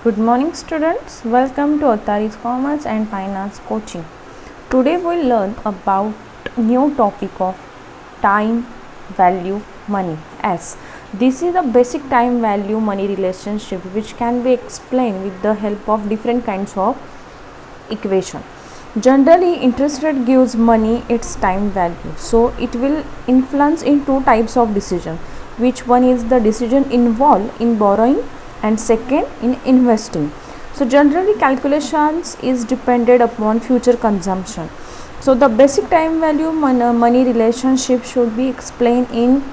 Good morning students, welcome to Authorities Commerce and Finance Coaching. Today we will learn about new topic of time value money. As this is the basic time value money relationship which can be explained with the help of different kinds of equation. Generally interest rate gives money its time value, so it will influence in two types of decision, which one is the decision involved in borrowing and second in investing. So generally calculations is dependent upon future consumption. So the basic time value money relationship should be explained in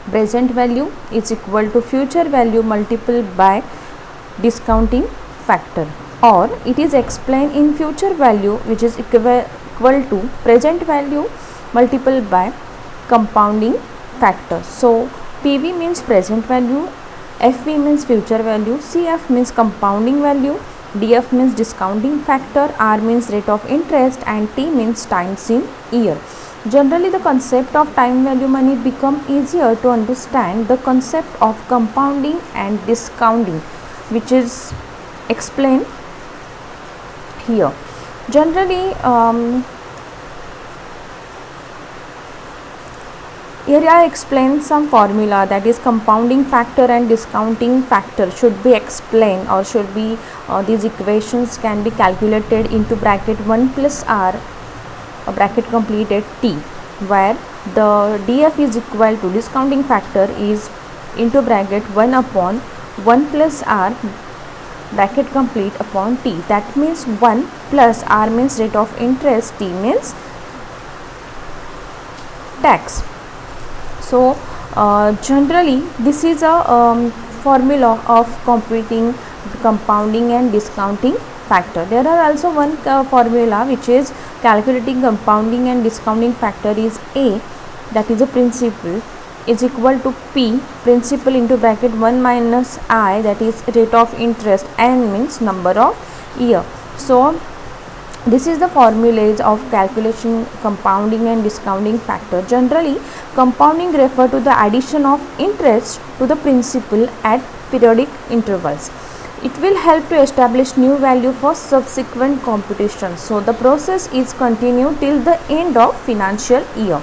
present value is equal to future value multiplied by discounting factor, or it is explained in future value which is equal to present value multiplied by compounding factor. So PV means present value, FV means future value, CF means compounding value, DF means discounting factor, R means rate of interest and T means times in year. Generally the concept of time value money become easier to understand the concept of compounding and discounting, which is explained here. Generally here I explain some formula, that is compounding factor and discounting factor should be explained, or should be these equations can be calculated into bracket 1 plus R bracket completed T, where the DF is equal to discounting factor is into bracket 1 upon 1 plus R bracket complete upon T. That means 1 plus R means rate of interest, T means tax. So generally this is a formula of computing compounding and discounting factor. There are also one formula which is calculating compounding and discounting factor is A, that is a principal, is equal to P principal into bracket 1 minus I, that is rate of interest, N means number of year. So this is the formulas of calculation compounding and discounting factor. Generally compounding refer to the addition of interest to the principal at periodic intervals. It will help to establish new value for subsequent computations. So the process is continued till the end of financial year.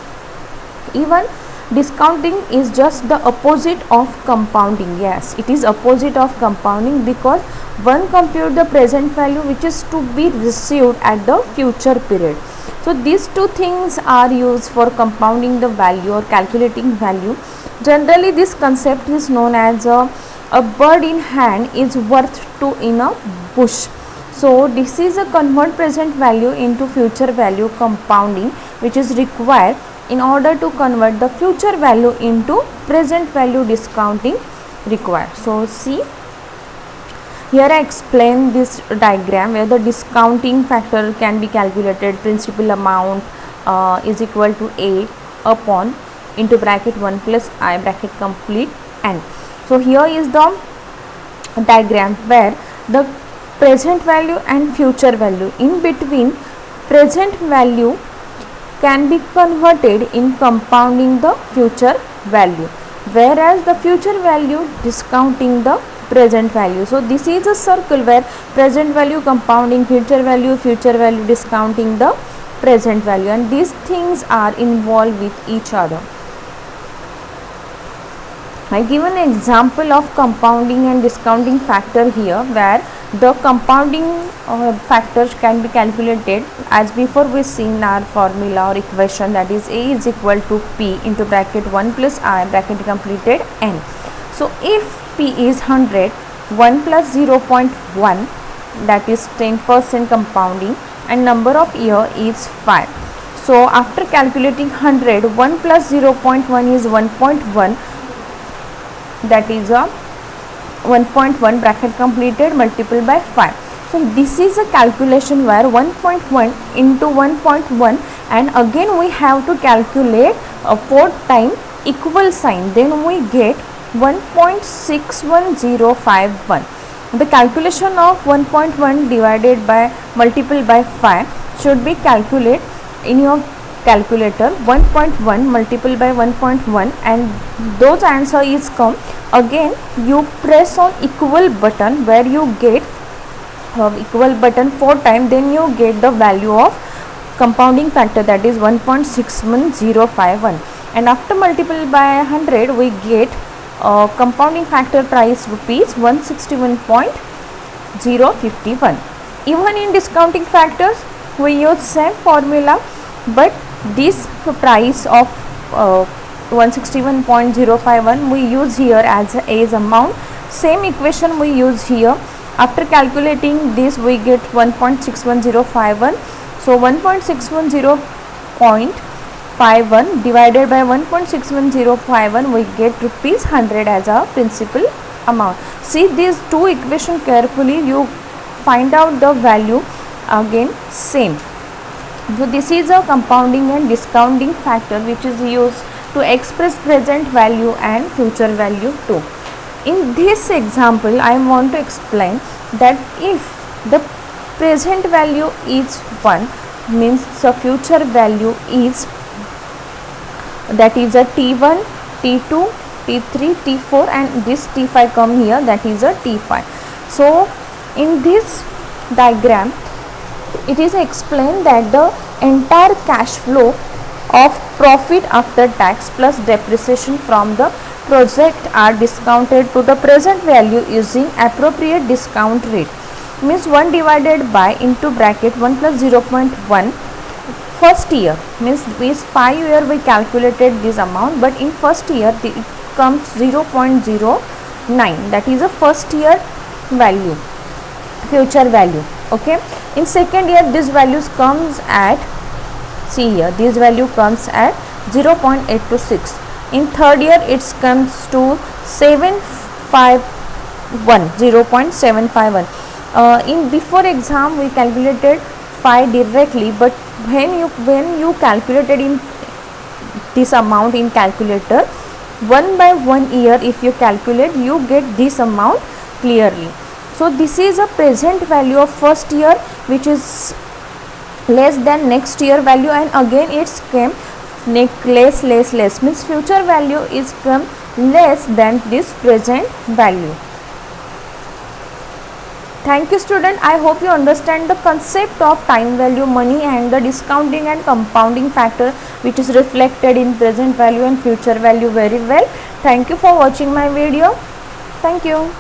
Even discounting is just the opposite of compounding. Yes, it is opposite of compounding because one compute the present value which is to be received at the future period. So these two things are used for compounding the value or calculating value. Generally this concept is known as a bird in hand is worth two in a bush. So this is a convert present value into future value compounding, which is required in order to convert the future value into present value discounting required. So see, here I explain this diagram where the discounting factor can be calculated. Principal amount is equal to A upon into bracket 1 plus I bracket complete N. So here is the diagram where the present value and future value, in between present value can be converted in compounding the future value, whereas the future value discounting the present value. So this is a circle where present value compounding future value discounting the present value, and these things are involved with each other. I give an example of compounding and discounting factor here, where the compounding factors can be calculated as before we seen our formula or equation, that is A is equal to P into bracket 1 plus I bracket completed N. So if P is 100, 1 plus 0.1, that is 10% compounding, and number of year is 5. So after calculating 100, 1 plus 0.1 is 1.1, that is a 1.1 bracket completed multiplied by 5. So this is a calculation where 1.1 into 1.1, and again we have to calculate a 4 time equal sign, then we get 1.61051. The calculation of 1.1 divided by multiplied by 5 should be calculated in your calculator 1.1 multiple by 1.1 and those answer is come. Again you press on equal button where you get equal button 4 times, then you get the value of compounding factor, that is 1.61051, and after multiple by 100 we get compounding factor price rupees 161.051. Even in discounting factors we use same formula, but this price of 161.051 we use here as amount. Same equation we use here. After calculating this we get 1.61051. So 1.610.51 divided by 1.61051 we get rupees 100 as a principal amount. See these two equations carefully, you find out the value again same. So this is a compounding and discounting factor which is used to express present value and future value too. In this example I want to explain that if the present value is 1 means the future value is, that is a T1, T2, T3, T4 and this T5 come here, that is a T5. So in this diagram it is explained that the entire cash flow of profit after tax plus depreciation from the project are discounted to the present value using appropriate discount rate, means 1 divided by into bracket 1 plus 0.1. First year means this 5 year we calculated this amount, but in first year it comes 0.09, that is a first year value, future value. Okay, in second year this values comes at, see here, this value comes at 0.826. In third year it comes to 0.751. In before exam we calculated 5 directly, but when you calculated in this amount in calculator 1 by 1 year, if you calculate you get this amount clearly. So this is a present value of first year which is less than next year value, and again it's came less means future value is come less than this present value. Thank you student, I hope you understand the concept of time value money and the discounting and compounding factor which is reflected in present value and future value very well. Thank you for watching my video. Thank you.